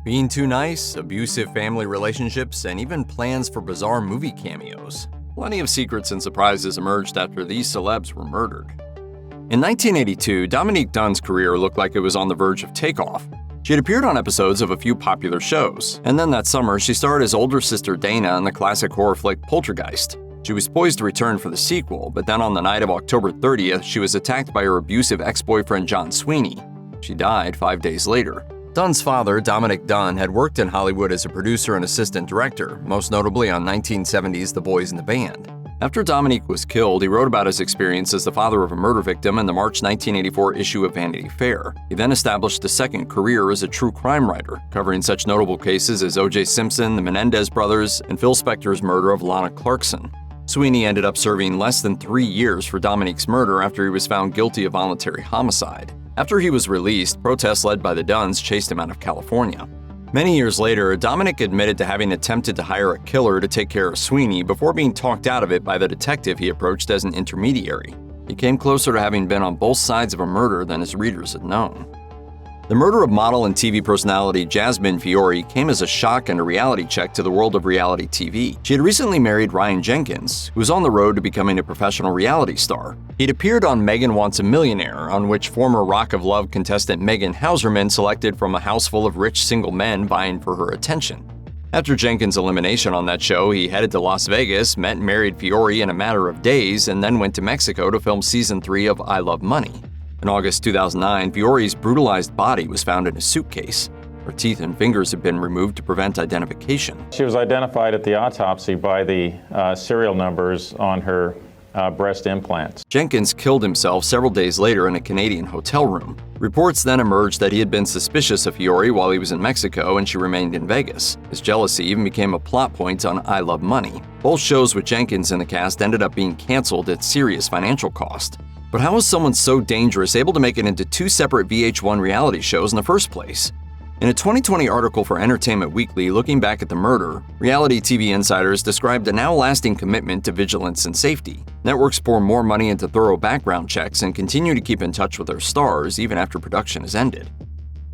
Being too nice, abusive family relationships, and even plans for bizarre movie cameos. Plenty of secrets and surprises emerged after these celebs were murdered. In 1982, Dominique Dunne's career looked like it was on the verge of takeoff. She had appeared on episodes of a few popular shows, and then that summer she starred as older sister Dana in the classic horror flick Poltergeist. She was poised to return for the sequel, but then on the night of October 30th, she was attacked by her abusive ex-boyfriend John Sweeney. She died 5 days later. Dunne's father, Dominique Dunne, had worked in Hollywood as a producer and assistant director, most notably on 1970's The Boys in the Band. After Dominique was killed, he wrote about his experience as the father of a murder victim in the March 1984 issue of Vanity Fair. He then established a second career as a true crime writer, covering such notable cases as O.J. Simpson, the Menendez brothers, and Phil Spector's murder of Lana Clarkson. Sweeney ended up serving less than 3 years for Dominique's murder after he was found guilty of voluntary homicide. After he was released, protests led by the Dunnes chased him out of California. Many years later, Dominique admitted to having attempted to hire a killer to take care of Sweeney before being talked out of it by the detective he approached as an intermediary. He came closer to having been on both sides of a murder than his readers had known. The murder of model and TV personality Jasmine Fiore came as a shock and a reality check to the world of reality TV. She had recently married Ryan Jenkins, who was on the road to becoming a professional reality star. He'd appeared on Megan Wants a Millionaire, on which former Rock of Love contestant Megan Hauserman selected from a house full of rich single men vying for her attention. After Jenkins' elimination on that show, he headed to Las Vegas, met and married Fiore in a matter of days, and then went to Mexico to film Season 3 of I Love Money. In August 2009, Fiore's brutalized body was found in a suitcase. Her teeth and fingers had been removed to prevent identification. She was identified at the autopsy by the serial numbers on her breast implants. Jenkins killed himself several days later in a Canadian hotel room. Reports then emerged that he had been suspicious of Fiore while he was in Mexico and she remained in Vegas. His jealousy even became a plot point on I Love Money. Both shows with Jenkins in the cast ended up being canceled at serious financial cost. But how was someone so dangerous able to make it into 2 separate VH1 reality shows in the first place? In a 2020 article for Entertainment Weekly looking back at the murder, reality TV insiders described a now-lasting commitment to vigilance and safety. Networks pour more money into thorough background checks and continue to keep in touch with their stars even after production has ended.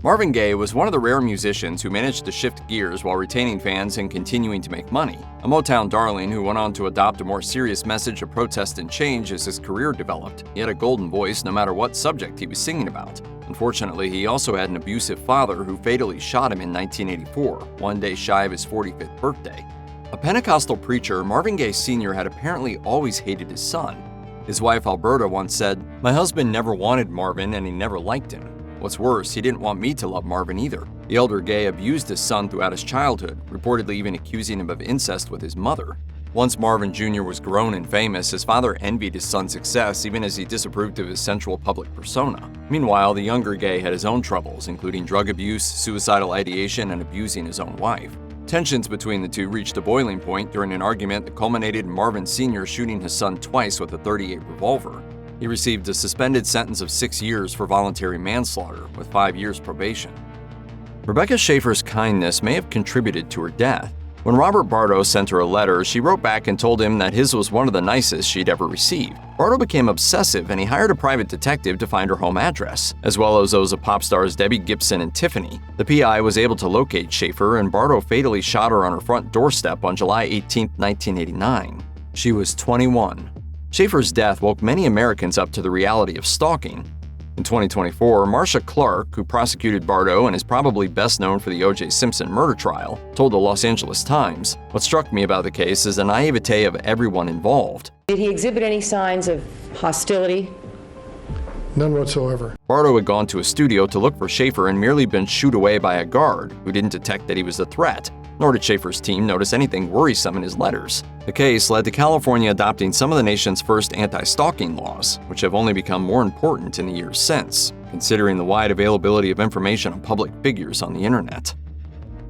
Marvin Gaye was one of the rare musicians who managed to shift gears while retaining fans and continuing to make money. A Motown darling who went on to adopt a more serious message of protest and change as his career developed. He had a golden voice no matter what subject he was singing about. Unfortunately, he also had an abusive father who fatally shot him in 1984, one day shy of his 45th birthday. A Pentecostal preacher, Marvin Gaye Sr. had apparently always hated his son. His wife Alberta once said, "My husband never wanted Marvin and he never liked him. What's worse, he didn't want me to love Marvin either." The elder Gaye abused his son throughout his childhood, reportedly even accusing him of incest with his mother. Once Marvin Jr. was grown and famous, his father envied his son's success even as he disapproved of his sensual public persona. Meanwhile, the younger Gaye had his own troubles, including drug abuse, suicidal ideation, and abusing his own wife. Tensions between the two reached a boiling point during an argument that culminated in Marvin Sr. shooting his son twice with a .38 revolver. He received a suspended sentence of 6 years for voluntary manslaughter, with 5 years probation. Rebecca Schaeffer's kindness may have contributed to her death. When Robert Bardo sent her a letter, she wrote back and told him that his was one of the nicest she'd ever received. Bardo became obsessive and he hired a private detective to find her home address, as well as those of pop stars Debbie Gibson and Tiffany. The PI was able to locate Schaeffer, and Bardo fatally shot her on her front doorstep on July 18, 1989. She was 21. Schaeffer's death woke many Americans up to the reality of stalking. In 2024, Marcia Clark, who prosecuted Bardo and is probably best known for the O.J. Simpson murder trial, told the Los Angeles Times, "What struck me about the case is the naivete of everyone involved." Did he exhibit any signs of hostility? None whatsoever. Bardo had gone to a studio to look for Schaeffer and merely been shooed away by a guard who didn't detect that he was a threat. Nor did Schaeffer's team notice anything worrisome in his letters. The case led to California adopting some of the nation's first anti-stalking laws, which have only become more important in the years since, considering the wide availability of information on public figures on the internet.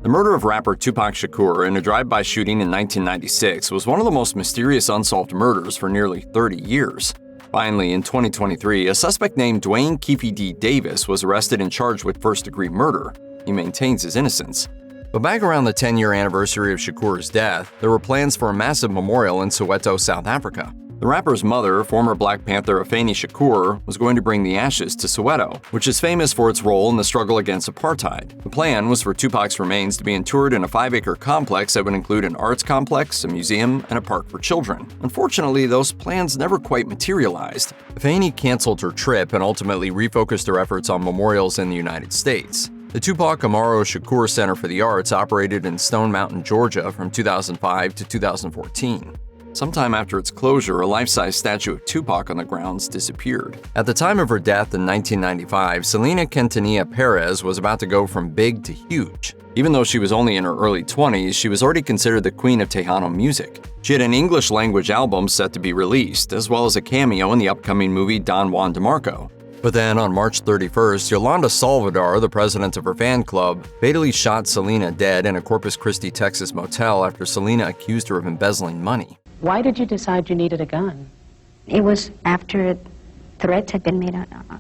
The murder of rapper Tupac Shakur in a drive-by shooting in 1996 was one of the most mysterious unsolved murders for nearly 30 years. Finally, in 2023, a suspect named Dwayne Keefe D. Davis was arrested and charged with first-degree murder. He maintains his innocence. But back around the 10-year anniversary of Shakur's death, there were plans for a massive memorial in Soweto, South Africa. The rapper's mother, former Black Panther Afeni Shakur, was going to bring the ashes to Soweto, which is famous for its role in the struggle against apartheid. The plan was for Tupac's remains to be interred in a 5-acre complex that would include an arts complex, a museum, and a park for children. Unfortunately, those plans never quite materialized. Afeni canceled her trip and ultimately refocused her efforts on memorials in the United States. The Tupac Amaru Shakur Center for the Arts operated in Stone Mountain, Georgia from 2005 to 2014. Sometime after its closure, a life-size statue of Tupac on the grounds disappeared. At the time of her death in 1995, Selena Quintanilla Perez was about to go from big to huge. Even though she was only in her early 20s, she was already considered the queen of Tejano music. She had an English-language album set to be released, as well as a cameo in the upcoming movie Don Juan DeMarco. But then, on March 31st, Yolanda Salvador, the president of her fan club, fatally shot Selena dead in a Corpus Christi, Texas motel after Selena accused her of embezzling money. Why did you decide you needed a gun? It was after threats had been made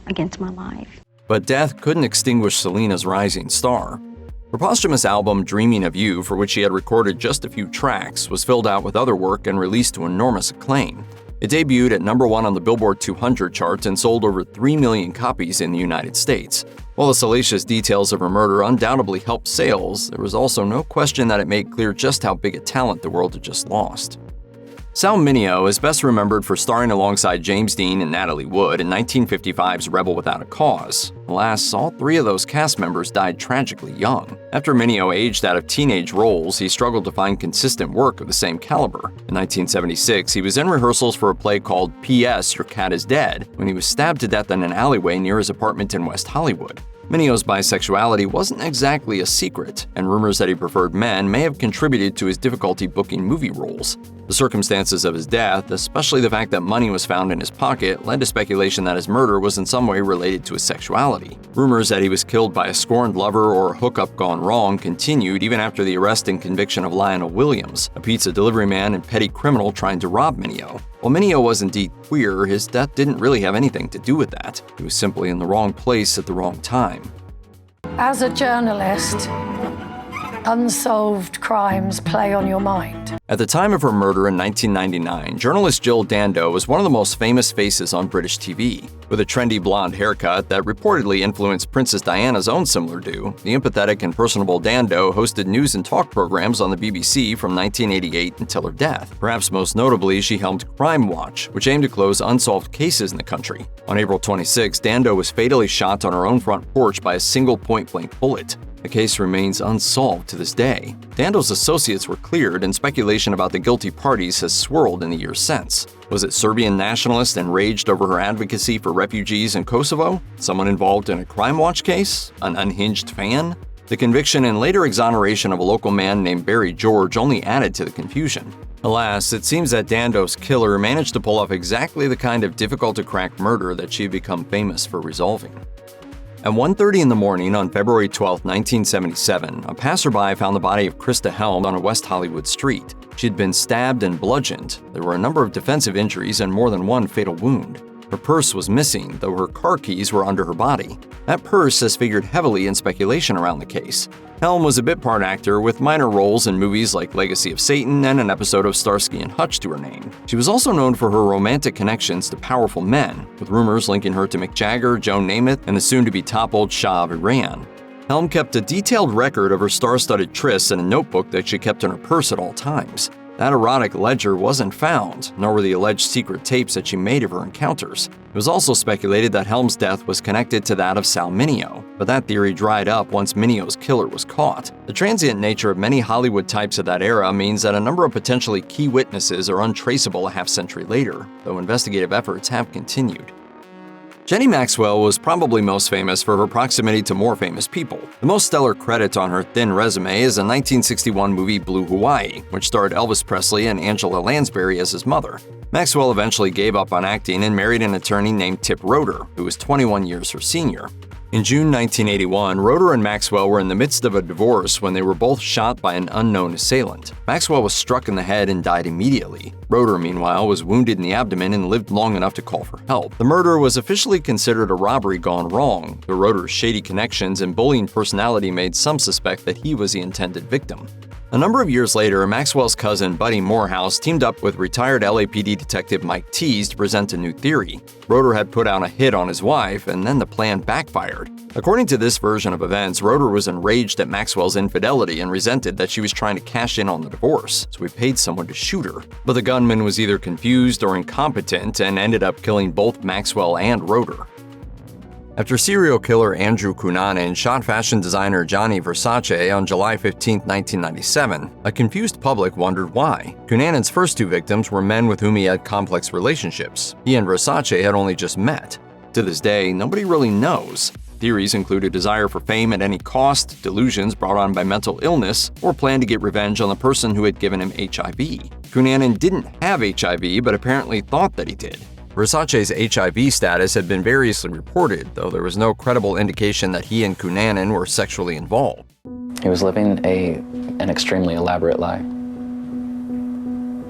against my life. But death couldn't extinguish Selena's rising star. Her posthumous album, Dreaming of You, for which she had recorded just a few tracks, was filled out with other work and released to enormous acclaim. It debuted at #1 on the Billboard 200 chart and sold over 3 million copies in the United States. While the salacious details of her murder undoubtedly helped sales, there was also no question that it made clear just how big a talent the world had just lost. Sal Mineo is best remembered for starring alongside James Dean and Natalie Wood in 1955's Rebel Without a Cause. Alas, all 3 of those cast members died tragically young. After Mineo aged out of teenage roles, he struggled to find consistent work of the same caliber. In 1976, he was in rehearsals for a play called P.S. Your Cat is Dead when he was stabbed to death in an alleyway near his apartment in West Hollywood. Mineo's bisexuality wasn't exactly a secret, and rumors that he preferred men may have contributed to his difficulty booking movie roles. The circumstances of his death, especially the fact that money was found in his pocket, led to speculation that his murder was in some way related to his sexuality. Rumors that he was killed by a scorned lover or a hookup gone wrong continued even after the arrest and conviction of Lionel Williams, a pizza delivery man and petty criminal trying to rob Mineo. While Mineo was indeed queer, his death didn't really have anything to do with that. He was simply in the wrong place at the wrong time. As a journalist, unsolved crimes play on your mind. At the time of her murder in 1999, journalist Jill Dando was one of the most famous faces on British TV. With a trendy blonde haircut that reportedly influenced Princess Diana's own similar do, the empathetic and personable Dando hosted news and talk programs on the BBC from 1988 until her death. Perhaps most notably, she helmed Crime Watch, which aimed to close unsolved cases in the country. On April 26, Dando was fatally shot on her own front porch by a single point-blank bullet. The case remains unsolved to this day. Dando's associates were cleared, and speculation about the guilty parties has swirled in the years since. Was it Serbian nationalists enraged over her advocacy for refugees in Kosovo? Someone involved in a Crime Watch case? An unhinged fan? The conviction and later exoneration of a local man named Barry George only added to the confusion. Alas, it seems that Dando's killer managed to pull off exactly the kind of difficult-to-crack murder that she had become famous for resolving. At 1:30 in the morning on February 12, 1977, a passerby found the body of Christa Helm on a West Hollywood street. She had been stabbed and bludgeoned. There were a number of defensive injuries and more than one fatal wound. Her purse was missing, though her car keys were under her body. That purse has figured heavily in speculation around the case. Helm was a bit-part actor with minor roles in movies like Legacy of Satan and an episode of Starsky and Hutch to her name. She was also known for her romantic connections to powerful men, with rumors linking her to Mick Jagger, Joe Namath, and the soon-to-be-toppled Shah of Iran. Helm kept a detailed record of her star-studded trysts in a notebook that she kept in her purse at all times. That erotic ledger wasn't found, nor were the alleged secret tapes that she made of her encounters. It was also speculated that Helm's death was connected to that of Sal Mineo, but that theory dried up once Mineo's killer was caught. The transient nature of many Hollywood types of that era means that a number of potentially key witnesses are untraceable a half-century later, though investigative efforts have continued. Jenny Maxwell was probably most famous for her proximity to more famous people. The most stellar credit on her thin resume is the 1961 movie Blue Hawaii, which starred Elvis Presley and Angela Lansbury as his mother. Maxwell eventually gave up on acting and married an attorney named Tip Roeder, who was 21 years her senior. In June 1981, Roeder and Maxwell were in the midst of a divorce when they were both shot by an unknown assailant. Maxwell was struck in the head and died immediately. Roeder, meanwhile, was wounded in the abdomen and lived long enough to call for help. The murder was officially considered a robbery gone wrong, though Roeder's shady connections and bullying personality made some suspect that he was the intended victim. A number of years later, Maxwell's cousin Buddy Morehouse teamed up with retired LAPD detective Mike Tease to present a new theory. Roeder had put out a hit on his wife, and then the plan backfired. According to this version of events, Roeder was enraged at Maxwell's infidelity and resented that she was trying to cash in on the divorce, so he paid someone to shoot her. But the gunman was either confused or incompetent and ended up killing both Maxwell and Roeder. After serial killer Andrew Cunanan shot fashion designer Gianni Versace on July 15, 1997, a confused public wondered why. Cunanan's first two victims were men with whom he had complex relationships. He and Versace had only just met. To this day, nobody really knows. Theories include a desire for fame at any cost, delusions brought on by mental illness, or plan to get revenge on the person who had given him HIV. Cunanan didn't have HIV, but apparently thought that he did. Versace's HIV status had been variously reported, though there was no credible indication that he and Cunanan were sexually involved. He was living an extremely elaborate lie.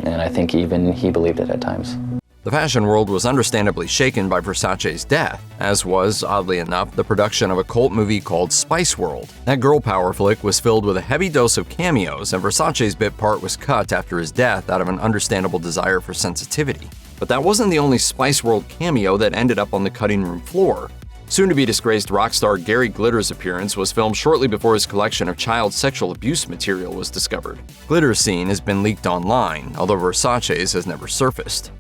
And I think even he believed it at times. The fashion world was understandably shaken by Versace's death, as was, oddly enough, the production of a cult movie called Spice World. That girl power flick was filled with a heavy dose of cameos, and Versace's bit part was cut after his death out of an understandable desire for sensitivity. But that wasn't the only Spice World cameo that ended up on the cutting room floor. Soon-to-be-disgraced rock star Gary Glitter's appearance was filmed shortly before his collection of child sexual abuse material was discovered. Glitter's scene has been leaked online, although Versace's has never surfaced.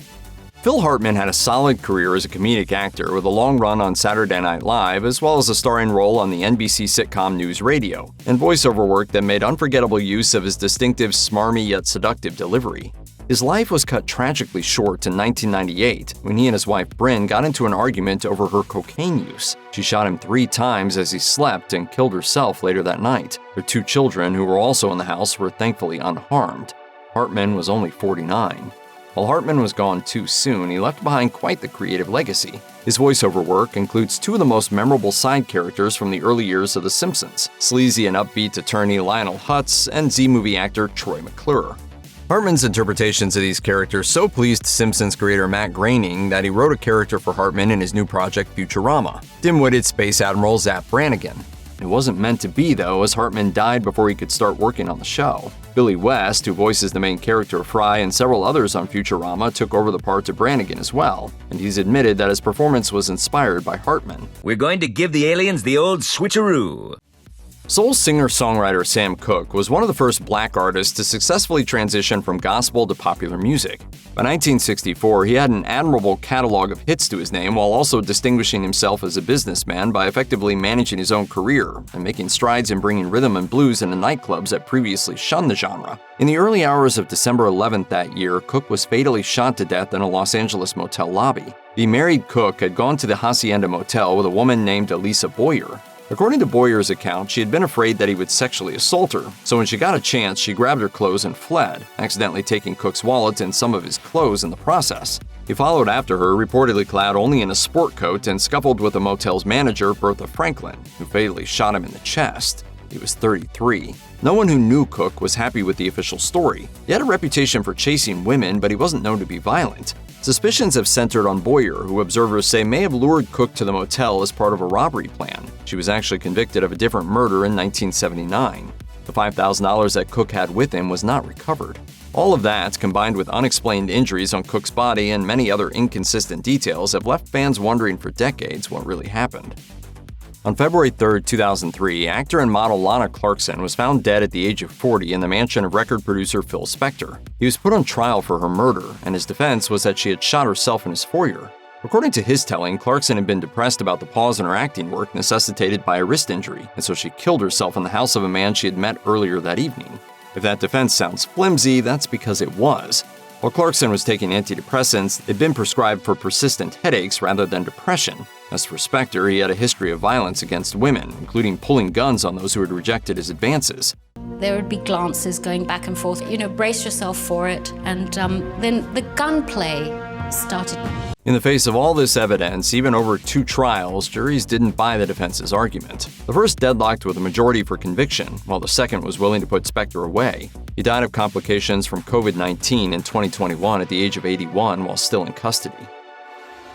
Phil Hartman had a solid career as a comedic actor with a long run on Saturday Night Live, as well as a starring role on the NBC sitcom News Radio, and voiceover work that made unforgettable use of his distinctive, smarmy yet seductive delivery. His life was cut tragically short in 1998 when he and his wife Bryn got into an argument over her cocaine use. She shot him 3 times as he slept and killed herself later that night. Their 2 children, who were also in the house, were thankfully unharmed. Hartman was only 49. While Hartman was gone too soon, he left behind quite the creative legacy. His voiceover work includes 2 of the most memorable side characters from the early years of The Simpsons, sleazy and upbeat attorney Lionel Hutz and Z-movie actor Troy McClure. Hartman's interpretations of these characters so pleased Simpsons creator Matt Groening that he wrote a character for Hartman in his new project Futurama, dim-witted Space Admiral Zap Brannigan. It wasn't meant to be, though, as Hartman died before he could start working on the show. Billy West, who voices the main character Fry and several others on Futurama, took over the part of Brannigan as well, and he's admitted that his performance was inspired by Hartman. We're going to give the aliens the old switcheroo. Soul singer-songwriter Sam Cooke was one of the first black artists to successfully transition from gospel to popular music. By 1964, he had an admirable catalog of hits to his name while also distinguishing himself as a businessman by effectively managing his own career and making strides in bringing rhythm and blues into nightclubs that previously shunned the genre. In the early hours of December 11th that year, Cooke was fatally shot to death in a Los Angeles motel lobby. The married Cooke had gone to the Hacienda Motel with a woman named Elisa Boyer. According to Boyer's account, she had been afraid that he would sexually assault her, so when she got a chance, she grabbed her clothes and fled, accidentally taking Cooke's wallet and some of his clothes in the process. He followed after her, reportedly clad only in a sport coat, and scuffled with the motel's manager, Bertha Franklin, who fatally shot him in the chest. He was 33. No one who knew Cooke was happy with the official story. He had a reputation for chasing women, but he wasn't known to be violent. Suspicions have centered on Boyer, who observers say may have lured Cooke to the motel as part of a robbery plan. She was actually convicted of a different murder in 1979. The $5,000 that Cooke had with him was not recovered. All of that, combined with unexplained injuries on Cooke's body and many other inconsistent details, have left fans wondering for decades what really happened. On February 3, 2003, actor and model Lana Clarkson was found dead at the age of 40 in the mansion of record producer Phil Spector. He was put on trial for her murder, and his defense was that she had shot herself in his foyer. According to his telling, Clarkson had been depressed about the pause in her acting work necessitated by a wrist injury, and so she killed herself in the house of a man she had met earlier that evening. If that defense sounds flimsy, that's because it was. While Clarkson was taking antidepressants, they'd been prescribed for persistent headaches rather than depression. As for Spector, he had a history of violence against women, including pulling guns on those who had rejected his advances. There would be glances going back and forth, brace yourself for it, and then the gunplay started. In the face of all this evidence, even over 2 trials, juries didn't buy the defense's argument. The first deadlocked with a majority for conviction, while the second was willing to put Spector away. He died of complications from COVID-19 in 2021 at the age of 81 while still in custody.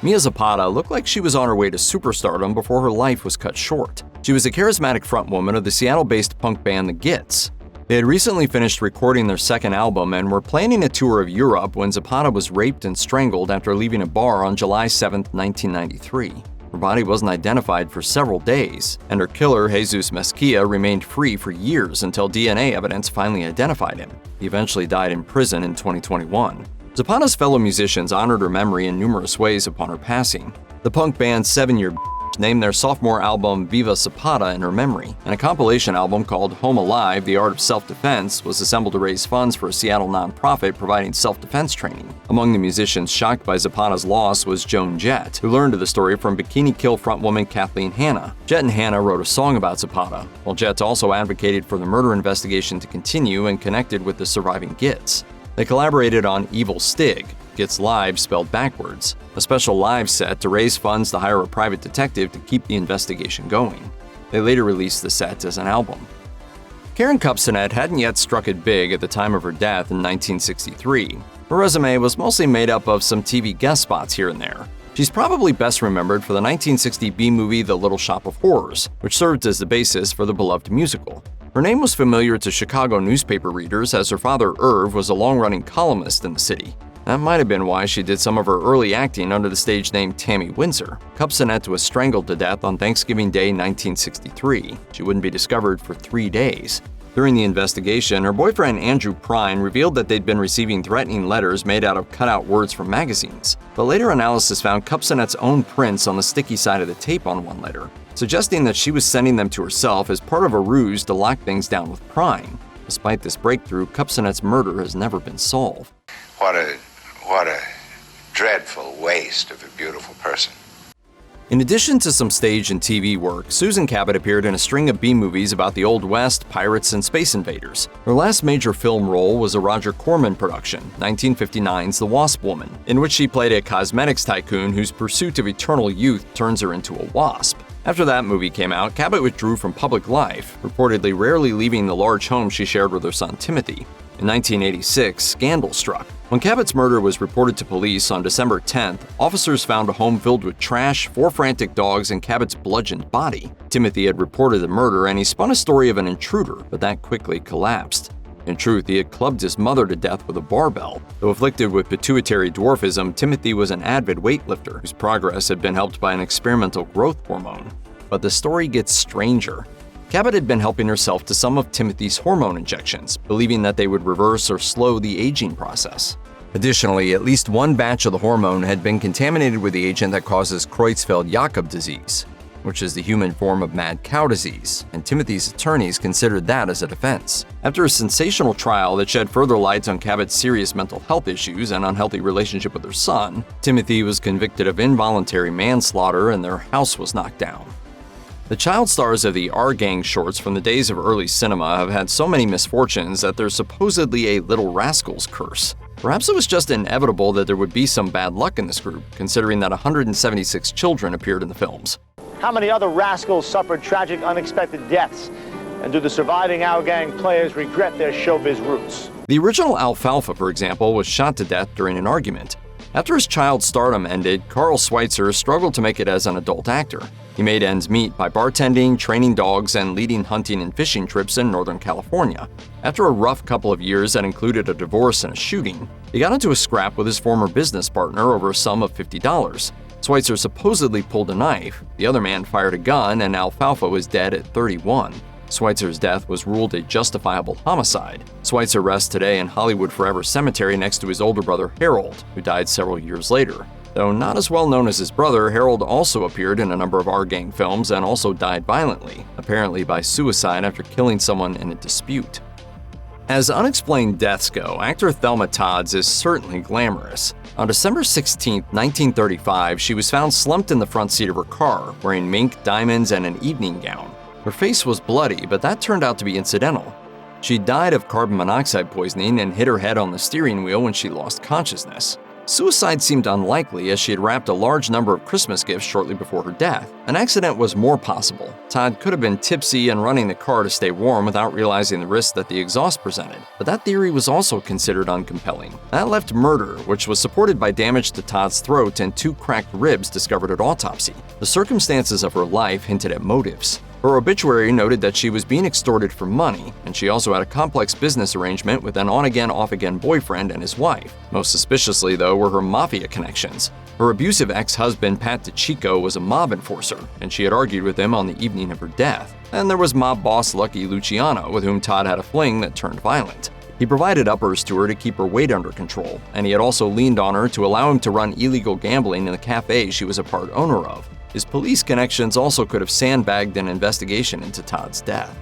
Mia Zapata looked like she was on her way to superstardom before her life was cut short. She was a charismatic frontwoman of the Seattle-based punk band The Gits. They had recently finished recording their second album and were planning a tour of Europe when Zapata was raped and strangled after leaving a bar on July 7, 1993. Her body wasn't identified for several days, and her killer, Jesus Mesquia, remained free for years until DNA evidence finally identified him. He eventually died in prison in 2021. Zapata's fellow musicians honored her memory in numerous ways upon her passing. The punk band 7 Year named their sophomore album Viva Zapata in her memory, and a compilation album called Home Alive: The Art of Self-Defense was assembled to raise funds for a Seattle nonprofit providing self-defense training. Among the musicians shocked by Zapata's loss was Joan Jett, who learned of the story from Bikini Kill frontwoman Kathleen Hanna. Jett and Hanna wrote a song about Zapata, while Jett also advocated for the murder investigation to continue and connected with the surviving Gits. They collaborated on Evil Stig, Gits Live spelled backwards, a special live set to raise funds to hire a private detective to keep the investigation going. They later released the set as an album. Karyn Kupcinet hadn't yet struck it big at the time of her death in 1963. Her resume was mostly made up of some TV guest spots here and there. She's probably best remembered for the 1960 B-movie The Little Shop of Horrors, which served as the basis for the beloved musical. Her name was familiar to Chicago newspaper readers as her father, Irv, was a long-running columnist in the city. That might have been why she did some of her early acting under the stage name Tammy Windsor. Kupcinet was strangled to death on Thanksgiving Day 1963. She wouldn't be discovered for 3 days. During the investigation, her boyfriend Andrew Prine revealed that they'd been receiving threatening letters made out of cutout words from magazines, but later analysis found Kupcinet's own prints on the sticky side of the tape on one letter, suggesting that she was sending them to herself as part of a ruse to lock things down with Prine. Despite this breakthrough, Kupcinet's murder has never been solved. What a dreadful waste of a beautiful person. In addition to some stage and TV work, Susan Cabot appeared in a string of B-movies about the Old West, pirates, and space invaders. Her last major film role was a Roger Corman production, 1959's The Wasp Woman, in which she played a cosmetics tycoon whose pursuit of eternal youth turns her into a wasp. After that movie came out, Cabot withdrew from public life, reportedly rarely leaving the large home she shared with her son Timothy. In 1986, scandal struck. When Cabot's murder was reported to police on December 10th, officers found a home filled with trash, 4 frantic dogs, and Cabot's bludgeoned body. Timothy had reported the murder and he spun a story of an intruder, but that quickly collapsed. In truth, he had clubbed his mother to death with a barbell. Though afflicted with pituitary dwarfism, Timothy was an avid weightlifter whose progress had been helped by an experimental growth hormone. But the story gets stranger. Cabot had been helping herself to some of Timothy's hormone injections, believing that they would reverse or slow the aging process. Additionally, at least one batch of the hormone had been contaminated with the agent that causes Creutzfeldt-Jakob disease, which is the human form of mad cow disease, and Timothy's attorneys considered that as a defense. After a sensational trial that shed further light on Cabot's serious mental health issues and unhealthy relationship with her son, Timothy was convicted of involuntary manslaughter and their house was knocked down. The child stars of the R-Gang shorts from the days of early cinema have had so many misfortunes that there's supposedly a Little Rascals curse. Perhaps it was just inevitable that there would be some bad luck in this group, considering that 176 children appeared in the films. How many other rascals suffered tragic, unexpected deaths? And do the surviving Our Gang players regret their showbiz roots? The original Alfalfa, for example, was shot to death during an argument. After his child stardom ended, Carl Switzer struggled to make it as an adult actor. He made ends meet by bartending, training dogs, and leading hunting and fishing trips in Northern California. After a rough couple of years that included a divorce and a shooting, he got into a scrap with his former business partner over a sum of $50. Switzer supposedly pulled a knife, the other man fired a gun, and Alfalfa was dead at 31. Switzer's death was ruled a justifiable homicide. Switzer rests today in Hollywood Forever Cemetery next to his older brother Harold, who died several years later. Though not as well known as his brother, Harold also appeared in a number of R-Gang films and also died violently, apparently by suicide after killing someone in a dispute. As unexplained deaths go, actor Thelma Todd is certainly glamorous. On December 16, 1935, she was found slumped in the front seat of her car, wearing mink, diamonds, and an evening gown. Her face was bloody, but that turned out to be incidental. She died of carbon monoxide poisoning and hit her head on the steering wheel when she lost consciousness. Suicide seemed unlikely as she had wrapped a large number of Christmas gifts shortly before her death. An accident was more possible. Todd could have been tipsy and running the car to stay warm without realizing the risk that the exhaust presented, but that theory was also considered uncompelling. That left murder, which was supported by damage to Todd's throat and 2 cracked ribs discovered at autopsy. The circumstances of her life hinted at motives. Her obituary noted that she was being extorted for money, and she also had a complex business arrangement with an on-again, off-again boyfriend and his wife. Most suspiciously, though, were her mafia connections. Her abusive ex-husband, Pat DiCicco, was a mob enforcer, and she had argued with him on the evening of her death. And there was mob boss Lucky Luciano, with whom Todd had a fling that turned violent. He provided uppers to her to keep her weight under control, and he had also leaned on her to allow him to run illegal gambling in the cafe she was a part owner of. His police connections also could have sandbagged an investigation into Todd's death.